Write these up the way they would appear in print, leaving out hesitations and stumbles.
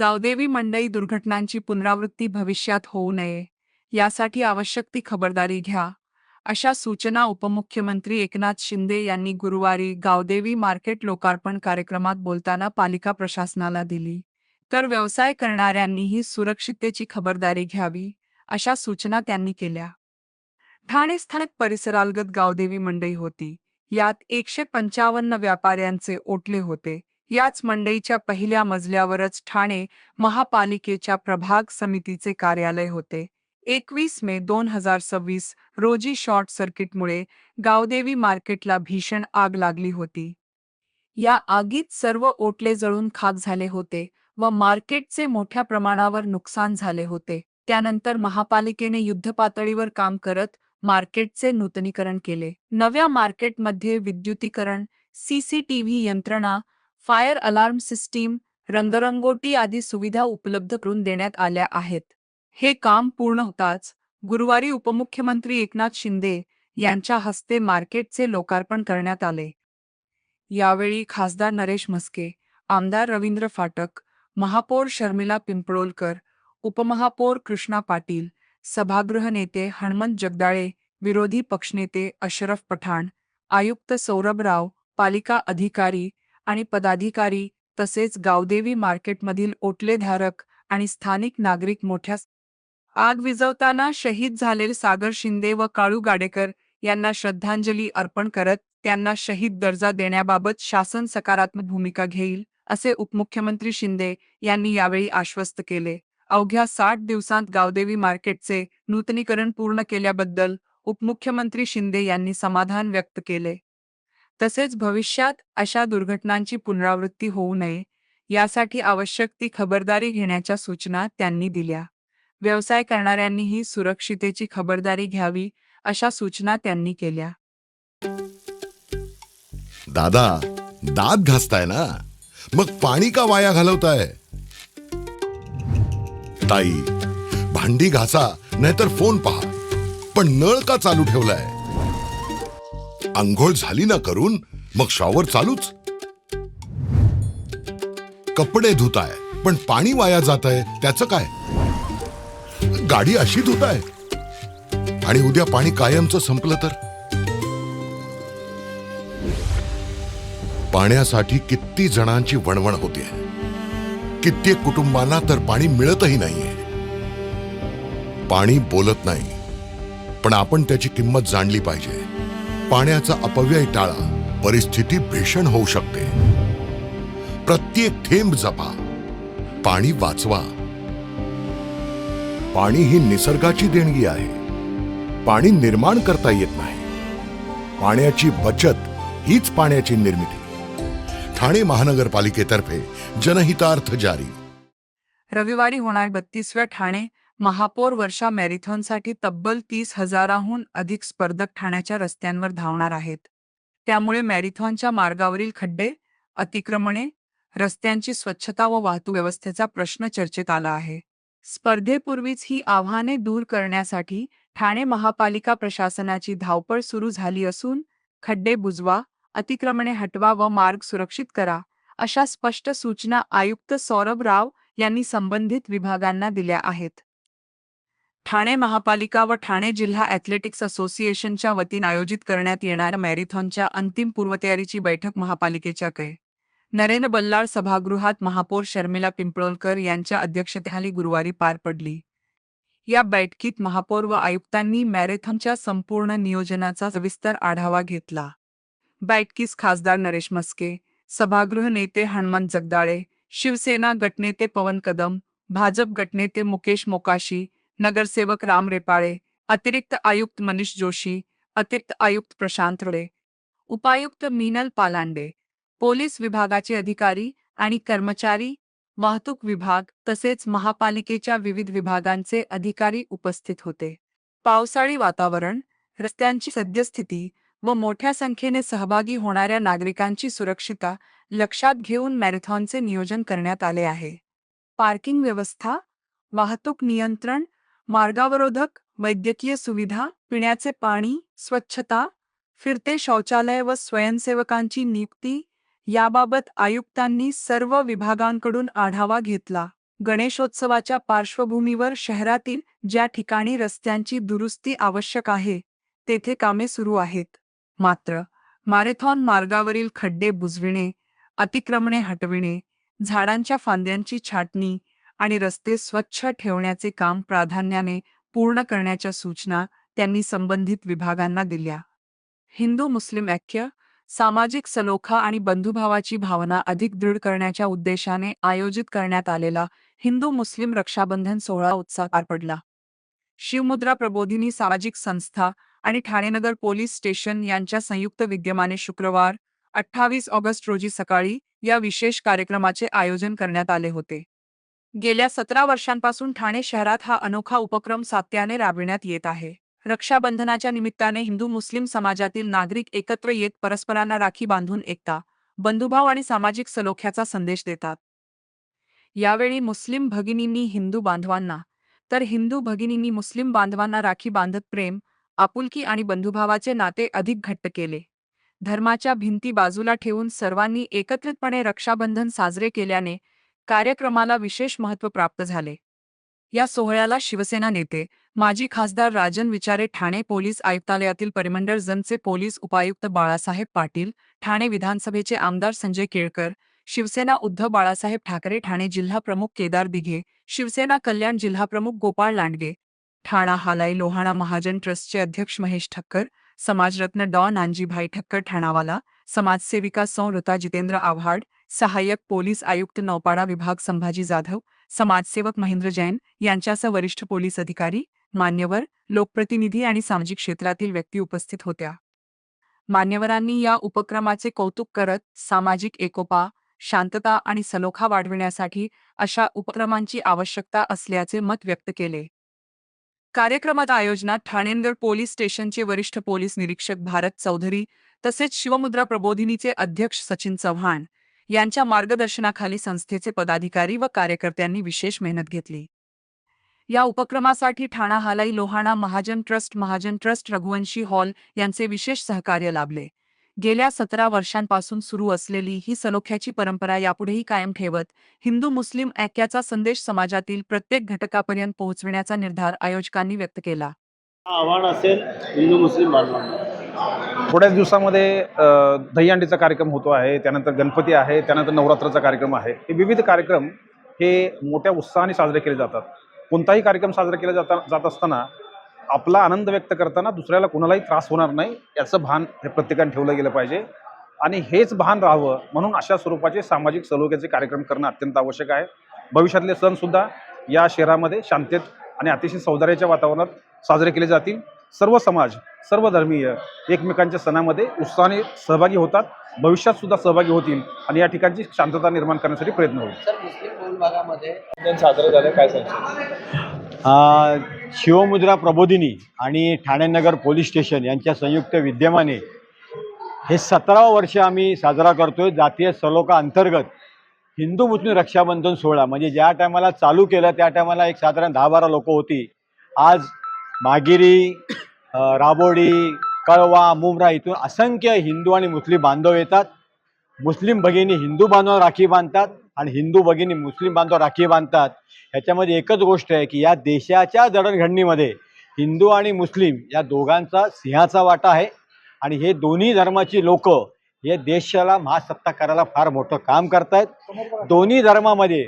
गावदेवी मंडई दुर्घटनांची पुनरावृत्ती भविष्यात होऊ नये यासाठी आवश्यक ती खबरदारी घ्या, अशा सूचना उपमुख्यमंत्री एकनाथ शिंदे यांनी गुरुवारी गावदेवी मार्केट लोकार्पण कार्यक्रमात बोलताना पालिका प्रशासनाला दिली. तर व्यवसाय करणाऱ्यांनीही सुरक्षिततेची खबरदारी घ्यावी, अशा सूचना त्यांनी केल्या. ठाणे स्थानक परिसरालगत गावदेवी मंडई होती. यात 155 व्यापाऱ्यांचे ओटले होते. याच मंडईच्या पहिल्या मजल्यावरच ठाणे महापालिकेच्या प्रभाग समितीचे कार्यालय होते. 21 मे 2026 रोजी शॉर्ट सर्किटमुळे गावदेवी मार्केटला भीषण आग लागली होती. या आगीत सर्व ओटले जळून खाक झाले होते व मार्केटचे मोठ्या प्रमाणावर नुकसान झाले होते. त्यानंतर महापालिकेने युद्धपातळीवर काम करत मार्केटचे नूतनीकरण केले. नव्या मार्केटमध्ये विद्युतीकरण, सीसीटीव्ही यंत्रणा, फायर अलार्म सिस्टीम, रंगरंगोटी आदी सुविधा उपलब्ध करून देण्यात आल्या आहेत. हे काम पूर्ण होताच गुरुवारी उपमुख्यमंत्री एकनाथ शिंदे यांच्या हस्ते मार्केटचे लोकार्पण करण्यात आले. यावेळी खासदार नरेश म्हस्के, आमदार रवींद्र फाटक, महापौर शर्मिला पिंपळोलकर, उपमहापौर कृष्णा पाटील, सभागृह नेते हणमंत जगदाळे, विरोधी पक्षनेते अशरफ पठाण, आयुक्त सौरभ राव, पालिका अधिकारी आणि पदाधिकारी तसेच गावदेवी मार्केटमधील ओटलेधारक आणि स्थानिक नागरिक मोठ्या आग विझवताना शहीद झालेले सागर शिंदे व काळू गाडेकर यांना श्रद्धांजली अर्पण करत त्यांना शहीद दर्जा देण्याबाबत शासन सकारात्मक भूमिका घेईल, असे उपमुख्यमंत्री शिंदे यांनी यावेळी आश्वस्त केले. अवघ्या 60 दिवसांत गावदेवी मार्केटचे नूतनीकरण पूर्ण केल्याबद्दल उपमुख्यमंत्री शिंदे यांनी समाधान व्यक्त केले. तसेच भविष्यात अशा दुर्घटनांची पुनरावृत्ती होऊ नये यासाठी आवश्यक ती खबरदारी घेण्याच्या सूचना त्यांनी दिल्या. व्यवसाय करणाऱ्यांनीही सुरक्षितेची खबरदारी घ्यावी, अशा सूचना त्यांनी केल्या. दादा, दात घासताय ना, मग पाणी का वाया घालवताय? ताई, भांडी घासा नाहीतर फोन पहा, पण नळ का चालू ठेवलाय? अंघोळ झाली ना करून, मग शॉवर चालूच. कपडे धुताय पण पाणी वाया जातंय, त्याचं काय? गाडी अशी धुताय आणि उद्या पाणी कायमचं संपलं तर? पाण्यासाठी किती जणांची वणवण होते. कित्येक कुटुंबांना तर पाणी मिळतही नाहीये. पाणी बोलत नाही, पण आपण त्याची किंमत जाणली पाहिजे. पाण्याचा अपव्यय टाळा, परिस्थिती भीषण होऊ शकते. प्रत्येक थेंब जपा, पाणी वाचवा. पाणी ही निसर्गाची देणगी आहे. पाणी निर्माण करता येत नाही. पाण्याची बचत हीच पाण्याची निर्मिती. ठाणे महानगरपालिकेतर्फे जनहितार्थ जारी. रविवारी होणार 32व्या ठाणे महापौर वर्षा मॅरेथॉनसाठी तब्बल 30,000हून अधिक स्पर्धक ठाण्याच्या रस्त्यांवर धावणार आहेत. त्यामुळे मॅरेथॉनच्या मार्गावरील खड्डे, अतिक्रमणे, रस्त्यांची स्वच्छता व वाहतूक व्यवस्थेचा प्रश्न चर्चेत आला आहे. स्पर्धेपूर्वीच ही आव्हाने दूर करण्यासाठी ठाणे महापालिका प्रशासनाची धावपळ सुरू झाली असून खड्डे बुजवा, अतिक्रमणे हटवा व मार्ग सुरक्षित करा, अशा स्पष्ट सूचना आयुक्त सौरभ राव यांनी संबंधित विभागांना दिल्या आहेत. ठाणे महापालिका व ठाणे जिल्हा ॲथलेटिक्स असोसिएशनच्या वतीने आयोजित करण्यात येणाऱ्या मॅरेथॉनच्या अंतिम पूर्वतयारीची बैठक महापालिकेच्या कै. नरेंद्र बल्लाळ सभागृहात महापौर शर्मिला पिंपळोलकर यांच्या अध्यक्षतेखाली गुरुवारी पार पडली. या बैठकीत महापौर व आयुक्तांनी मॅरेथॉनच्या संपूर्ण नियोजनाचा सविस्तर आढावा घेतला. बैठकीस खासदार नरेश म्हस्के, सभागृह नेते हणमंत जगदाळे, शिवसेना गटनेते पवन कदम, भाजप गटनेते मुकेश मोकाशी, नगरसेवक राम रेपाळे, अतिरिक्त आयुक्त मनीष जोशी, अतिरिक्त आयुक्त प्रशांत रोडे, उपायुक्त मीनल पालांडे, पोलीस विभागाचे अधिकारी आणि कर्मचारी, वाहतूक विभाग तसेच महापालिकेच्या विविध विभागांचे अधिकारी उपस्थित होते. पावसाळी वातावरण, रस्त्यांची सद्यस्थिती व मोठ्या संख्येने सहभागी होणाऱ्या नागरिकांची सुरक्षितता लक्षात घेऊन मॅरेथॉनचे नियोजन करण्यात आले आहे. पार्किंग व्यवस्था, वाहतूक नियंत्रण, मार्गावरोधक, वैद्यकीय सुविधा, पिण्याचे पाणी, स्वच्छता, फिरते शौचालय व स्वयंसेवकांची नियुक्ती याबाबत आयुक्तांनी सर्व विभागांकडून आढावा घेतला. गणेशोत्सवाच्या पार्श्वभूमीवर शहरातील ज्या ठिकाणी रस्त्यांची दुरुस्ती आवश्यक आहे तेथे कामे सुरू आहेत. मात्र मॅरेथॉन मार्गावरील खड्डे बुजविणे, अतिक्रमणे हटविणे, झाडांच्या फांद्यांची छाटणी आणि रस्ते स्वच्छ ठेवण्याचे काम प्राधान्याने पूर्ण करण्याच्या सूचना त्यांनी संबंधित विभागांना दिल्या. हिंदू मुस्लिम ऐक्य, सामाजिक सलोखा आणि बंधुभावाची भावना अधिक दृढ करण्याच्या उद्देशाने आयोजित करण्यात आलेला हिंदू मुस्लिम रक्षाबंधन सोहळा उत्साहात पार पडला. शिवमुद्रा प्रबोधिनी सामाजिक संस्था आणि ठाणे नगर पोलीस स्टेशन यांच्या संयुक्त विद्यमाने शुक्रवार 28 ऑगस्ट रोजी सकाळी या विशेष कार्यक्रमाचे आयोजन करण्यात आले होते. गेल्या 17 वर्षांपासून ठाणे शहरात हा अनोखा उपक्रम सातत्याने राबविण्यात येत आहे. रक्षाबंधनाच्या निमित्ताने हिंदू मुस्लिम समाजातील नागरिक एकत्र येत परस्परांना राखी बांधून एकता, बंधुभाव आणि सामाजिक सलोख्याचा संदेश देतात. यावेळी मुस्लिम भगिनींनी हिंदू बांधवांना तर हिंदू भगिनींनी मुस्लिम बांधवांना राखी बांधत प्रेम, आपुलकी आणि बंधुभावाचे नाते अधिक घट्ट केले. धर्माच्या भिंती बाजूला ठेवून सर्वांनी एकत्रितपणे रक्षाबंधन साजरे केल्याने कार्यक्रमाला विशेष महत्त्व प्राप्त झाले. या सोहळ्याला शिवसेना नेते, माजी खासदार राजन विचारे, ठाणे पोलीस आयुक्तालयातील परिमंडळ जनचे पोलीस उपायुक्त बाळासाहेब पाटील, ठाणे विधानसभेचे आमदार संजय केळकर, शिवसेना उद्धव बाळासाहेब ठाकरे, ठाणे जिल्हा प्रमुख केदार दिघे, शिवसेना कल्याण जिल्हा प्रमुख गोपाळ लांडगे, ठाणा हालाई लोहाणा महाजन ट्रस्टचे अध्यक्ष महेश ठक्कर, समाजरत्न डॉ नानजीभाई ठक्कर ठाणावाला, समाजसेविका सौ ऋता जितेंद्र आव्हाड, सहाय्यक पोलीस आयुक्त नौपाडा विभाग संभाजी जाधव, समाजसेवक महेंद्र जैन यांच्यासह वरिष्ठ पोलीस अधिकारी, मान्यवर, लोकप्रतिनिधी आणि सामाजिक क्षेत्रातील व्यक्ती उपस्थित होत्या. मान्यवरांनी या उपक्रमाचे कौतुक करत सामाजिक एकोपा, शांतता आणि सलोखा वाढविण्यासाठी अशा उपक्रमांची आवश्यकता असल्याचे मत व्यक्त केले. कार्यक्रमात आयोजनात ठाणेनगर पोलीस स्टेशनचे वरिष्ठ पोलीस निरीक्षक भारत चौधरी तसेच शिवमुद्रा प्रबोधिनीचे अध्यक्ष सचिन चव्हाण यांच्या मार्गदर्शनाखाली संस्थेचे पदाधिकारी व कार्यकर्त्यांनी विशेष मेहनत घेतली. या उपक्रमासाठी ठाणा हालाई लोहाणा महाजन ट्रस्ट रघुवंशी हॉल यांचे विशेष सहकार्य लाभले. गेल्या 17 वर्षांपासून सुरू असलेली ही सलोख्याची परंपरा यापुढेही कायम ठेवत हिंदू मुस्लिम ऐक्याचा संदेश समाजातील प्रत्येक घटकापर्यंत पोहोचविण्याचा निर्धार आयोजकांनी व्यक्त केला. आव्हान असेल हिंदू मुस्लिम बांधवांना. थोड्याच दिवसामध्ये दहीहंडीचा कार्यक्रम होतो आहे, त्यानंतर गणपती आहे, त्यानंतर नवरात्राचा कार्यक्रम आहे. हे विविध कार्यक्रम हे मोठ्या उत्साहाने साजरे केले जातात. कोणताही कार्यक्रम साजरा केला जात असताना आपला आनंद व्यक्त करताना दुसऱ्याला कोणालाही त्रास होणार नाही याचं भान हे प्रत्येकाने ठेवलं गेलं पाहिजे आणि हेच भान राहावं म्हणून अशा स्वरूपाचे सामाजिक सलोख्याचे कार्यक्रम करणं अत्यंत आवश्यक आहे. भविष्यातले सणसुद्धा या शहरामध्ये शांततेत आणि अतिशय सौहार्दाच्या वातावरणात साजरे केले जातील. सर्व समाज, सर्व धर्मीय एकमेकांच्या सणामध्ये उत्साहाने सहभागी होतात, भविष्यात सुद्धा सहभागी होतील आणि या ठिकाणची शांतता निर्माण करण्यासाठी प्रयत्न होईल. सर, मुस्लिम बहुल भागामध्ये साजरे झाले काय सांगतो? शिवमुद्रा प्रबोधिनी आणि ठाणे नगर पोलीस स्टेशन यांच्या संयुक्त विद्यमाने हे 17वं वर्ष आम्ही साजरा करतोय. जातीय सलोखा अंतर्गत हिंदू मुस्लिम रक्षाबंधन सोहळा म्हणजे ज्या टायमाला चालू केलं त्या टायमाला एक साधारण 10-12 लोक होती. आज मागिरी, राबोडी, कळवा, मुंब्रा इथून असंख्य हिंदू आणि मुस्लिम बांधव येतात. मुस्लिम भगिनी हिंदू बांधवांना राखी बांधतात आणि हिंदू भगिनी मुस्लिम बांधव राखी बांधतात. ह्याच्यामध्ये एकच गोष्ट आहे की या देशाच्या जडणघडणीमध्ये हिंदू आणि मुस्लिम या दोघांचा सिंहाचा वाटा आहे आणि हे दोन्ही धर्माची लोक हे देशाला महासत्ता करायला फार मोठं काम करतायत. दोन्ही धर्मामध्ये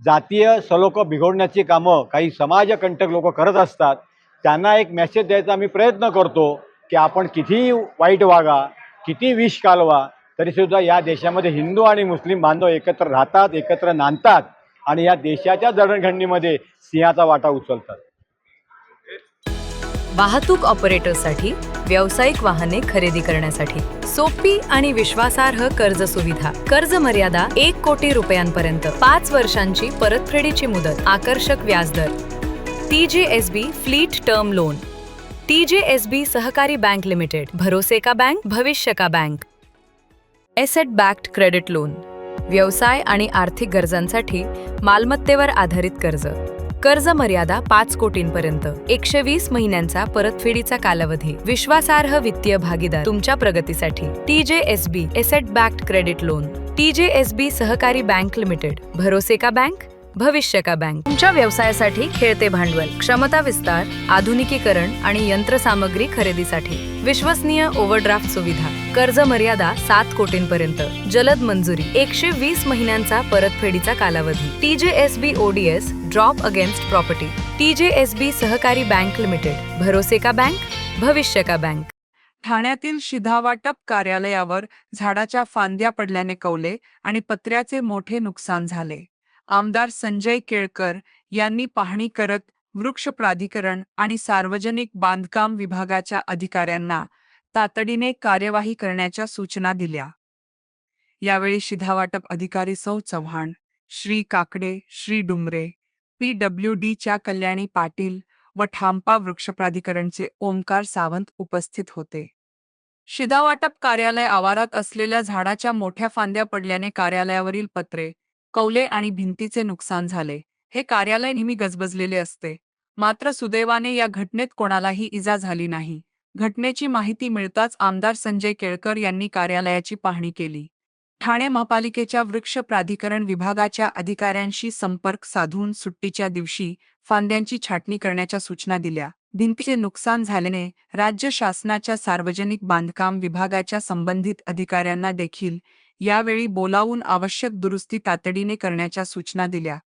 जातीय सलोखा बिघडण्याची कामं काही समाजकंटक लोक करत असतात. त्यांना एक मेसेज द्यायचा आम्ही प्रयत्न करतो की आपण किती वाईट वागा, किती विष कालवा, तरीसुद्धा या देशामध्ये हिंदू आणि मुस्लिम बांधव एकत्र राहतात, एकत्र नांदतात आणि या देशाच्या जडणघडणीमध्ये सिंहाचा वाटा उचलतात. वाहतूक ऑपरेटरसाठी व्यावसायिक वाहने खरेदी करण्यासाठी सोपी आणि विश्वासार्ह कर्ज सुविधा. कर्ज मर्यादा 1 कोटी रुपयांपर्यंत, 5 वर्षांची परतफेडीची मुदत, आकर्षक व्याजदर. TJSB fleet term loan. TJSB सहकारी बैंक लिमिटेड, भरोसे का बैंक, भविष्य का bank. Asset backed credit loan. व्यवसाय आणि आर्थिक गरजांसाठी मालमत्तेवर आधारित कर्ज. कर्ज मर्यादा 5 कोटींपर्यंत, 120 महिन्यांचा परतफेडीचा कालावधी. विश्वासार्ह वित्तीय भागीदार तुमच्या प्रगतीसाठी. TJSB asset backed credit loan. TJSB सहकारी बैंक लिमिटेड, भरोसे का बैंक, भविष्य का बँक. तुमच्या व्यवसायासाठी खेळते भांडवल, क्षमता विस्तार, आधुनिकीकरण आणि यंत्रसामग्री खरेदीसाठी विश्वसनीय ओव्हरड्राफ्ट सुविधा. कर्ज मर्यादा 7 कोटींपर्यंत. जलद मंजुरी. 120 महिन्यांचा परतफेडीचा कालावधी. TJSB ODS drop against property. TJSB सहकारी बँक लिमिटेड. भरोसे का बँक, भविष्य का बँक. ठाण्यातील शिधावाटप कार्यालयावर झाडाच्या फांद्या पडल्याने कौले आणि पत्र्याचे मोठे नुकसान झाले. आमदार संजय केळकर यांनी पाहणी करत वृक्ष प्राधिकरण आणि सार्वजनिक बांधकाम विभागाच्या अधिकाऱ्यांना तातडीने कार्यवाही करण्याच्या सूचना दिल्या. यावेळी शिधावाटप अधिकारी सौ चव्हाण, श्री काकडे, श्री डुमरे, PWDच्या कल्याणी पाटील व ठामपा वृक्ष प्राधिकरणचे ओमकार सावंत उपस्थित होते. शिधावाटप कार्यालय आवारात असलेल्या झाडाच्या मोठ्या फांद्या पडल्याने कार्यालयावरील पत्रे, कौले आणि भिंतीचे नुकसान झाले. हे कार्यालय नेहमी गजबजलेले असते. मात्र सुदैवाने या घटनेत कोणालाही इजा झाली नाही. घटनेची माहिती मिळताच आमदार संजय केळकर यांनी कार्यालयाची पाहणी केली. ठाणे महापालिकेच्या वृक्ष प्राधिकरण विभागाच्या अधिकाऱ्यांशी संपर्क साधून सुट्टीच्या दिवशी फांद्यांची छाटणी करण्याच्या सूचना दिल्या. भिंतीचे नुकसान झाल्याने राज्य शासनाच्या सार्वजनिक बांधकाम विभागाच्या संबंधित अधिकाऱ्यांना देखील यावेळी बोलावून आवश्यक दुरुस्ती तातडीने करण्याच्या सूचना दिल्या.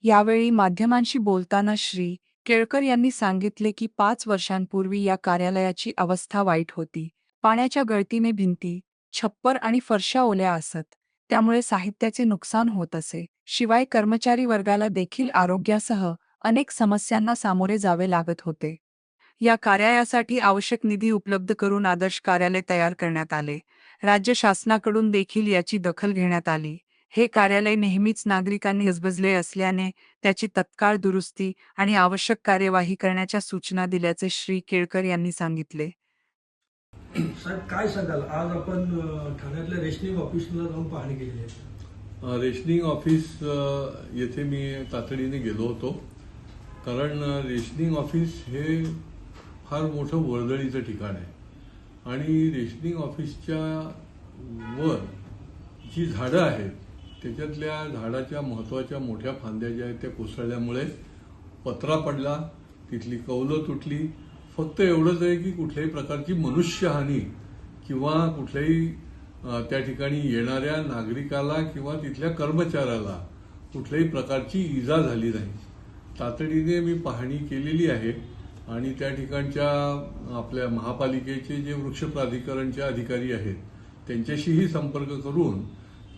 यावेळी माध्यमांशी बोलताना श्री केळकर यांनी सांगितले की 5 वर्षांपूर्वी या कार्यालयाची अवस्था वाईट होती. पाण्याच्या गळतीने भिंती, छप्पर आणि फरशा ओल्या असत, त्यामुळे साहित्याचे नुकसान होत असे. शिवाय कर्मचारी वर्गाला देखील आरोग्यासह अनेक समस्यांना सामोरे जावे लागत होते. या कार्यालयासाठी आवश्यक निधी उपलब्ध करून आदर्श कार्यालय तयार करण्यात आले. राज्य शासनाकडून देखील याची दखल घेण्यात आली. हे कार्यालय नेहमीच नागरिकांनी गजबजले असल्याने त्याची तत्काळ दुरुस्ती आणि आवश्यक कार्यवाही करण्याच्या सूचना दिल्याचे श्री केळकर यांनी सांगितले. साहेब काय सांगाल, आज आपण ठाण्यातल्या रेशनिंग ऑफिसला जाऊन पाहणी केली आहे. रेशनिंग ऑफिस येथे मी तातडीने गेलो होतो, कारण रेशनिंग ऑफिस हे फार मोठं वर्दळीचं ठिकाण आहे आणि रेशनिंग ऑफिसच्या वर जी झाडं आहेत त्याच्यातल्या झाडाच्या महत्त्वाच्या मोठ्या फांद्या ज्या आहेत त्या कोसळल्यामुळे पत्रा पडला, तिथली कौलं तुटली. फक्त एवढंच आहे की कुठल्याही प्रकारची मनुष्यहानी किंवा कुठल्याही त्या ठिकाणी येणाऱ्या नागरिकाला किंवा तिथल्या कर्मचाऱ्याला कुठल्याही प्रकारची इजा झाली नाही. तातडीने मी पाहणी केलेली आहे आणि त्या ठिकाणच्या आपल्या महापालिकेचे जे वृक्ष प्राधिकरणचे अधिकारी आहेत त्यांच्याशीही संपर्क करून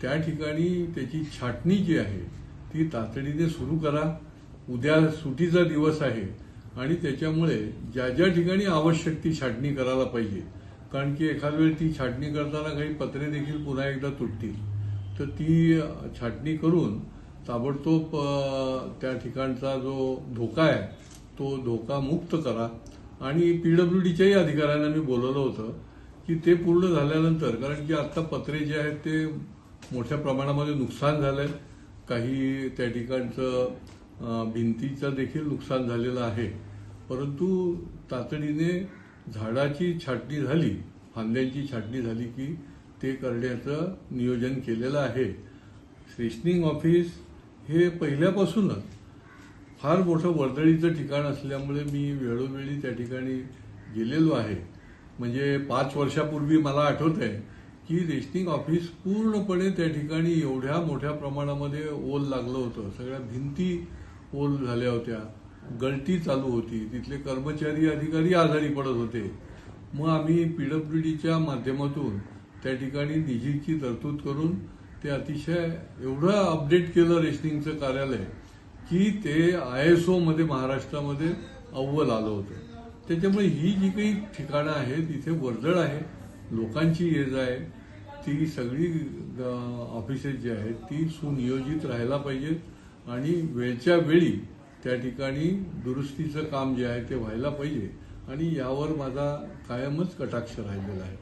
त्या ठिकाणी त्याची छाटणी जी आहे ती तातडीने सुरू करा. उद्या सुटीचा दिवस आहे आणि त्याच्यामुळे ज्या ज्या ठिकाणी आवश्यक ती छाटणी करायला पाहिजे, कारण की एखाद वेळ ती छाटणी करताना काही पत्रे देखील पुन्हा एकदा तुटतील, तर ती छाटणी करून ताबडतोब त्या ठिकाणचा जो धोका आहे तो धोका मुक्त करा. आणि PWDच्याही अधिकाऱ्यांना मी बोलवलं होतं की ते पूर्ण झाल्यानंतर, कारण की आता पत्रे जे आहेत ते मोठ्या प्रमाणामध्ये नुकसान झालंय, काही त्या ठिकाणचं भिंतीचं देखील नुकसान झालेलं आहे. परंतु तातडीने झाडाची छाटणी झाली, फांद्यांची छाटणी झाली की ते करण्याचं नियोजन केलेलं आहे. रेशनिंग ऑफिस हे पहिल्यापासूनच फार मोठं वर्दळीचं ठिकाण असल्यामुळे मी वेळोवेळी त्या ठिकाणी गेलेलो आहे. म्हणजे 5 वर्षापूर्वी मला आठवत आहे की रेशनिंग ऑफिस पूर्णपणे त्या ठिकाणी एवढ्या मोठ्या प्रमाणामध्ये ओल लागलं होतं, सगळ्या भिंती ओल झाल्या होत्या, गळती चालू होती, तिथले कर्मचारी अधिकारी आजारी पडत होते. मग आम्ही PWDच्या माध्यमातून त्या ठिकाणी निधीची तरतूद करून ते अतिशय एवढं अपडेट केलं रेशनिंगचं कार्यालय की ते ISO मध्ये महाराष्ट्रामध्ये अव्वल आलं होतं. त्याच्यामुळे ही जी काही ठिकाणं आहेत तिथे वर्दळ आहे, लोकांची ये जा आहे, ती सगळी ऑफिसेस जी आहेत ती सुनियोजित राहायला पाहिजेत आणि वेळच्या वेळी त्या ठिकाणी दुरुस्तीचं काम जे आहे ते व्हायला पाहिजे आणि यावर माझा कायमच कटाक्ष राहिलेला आहे.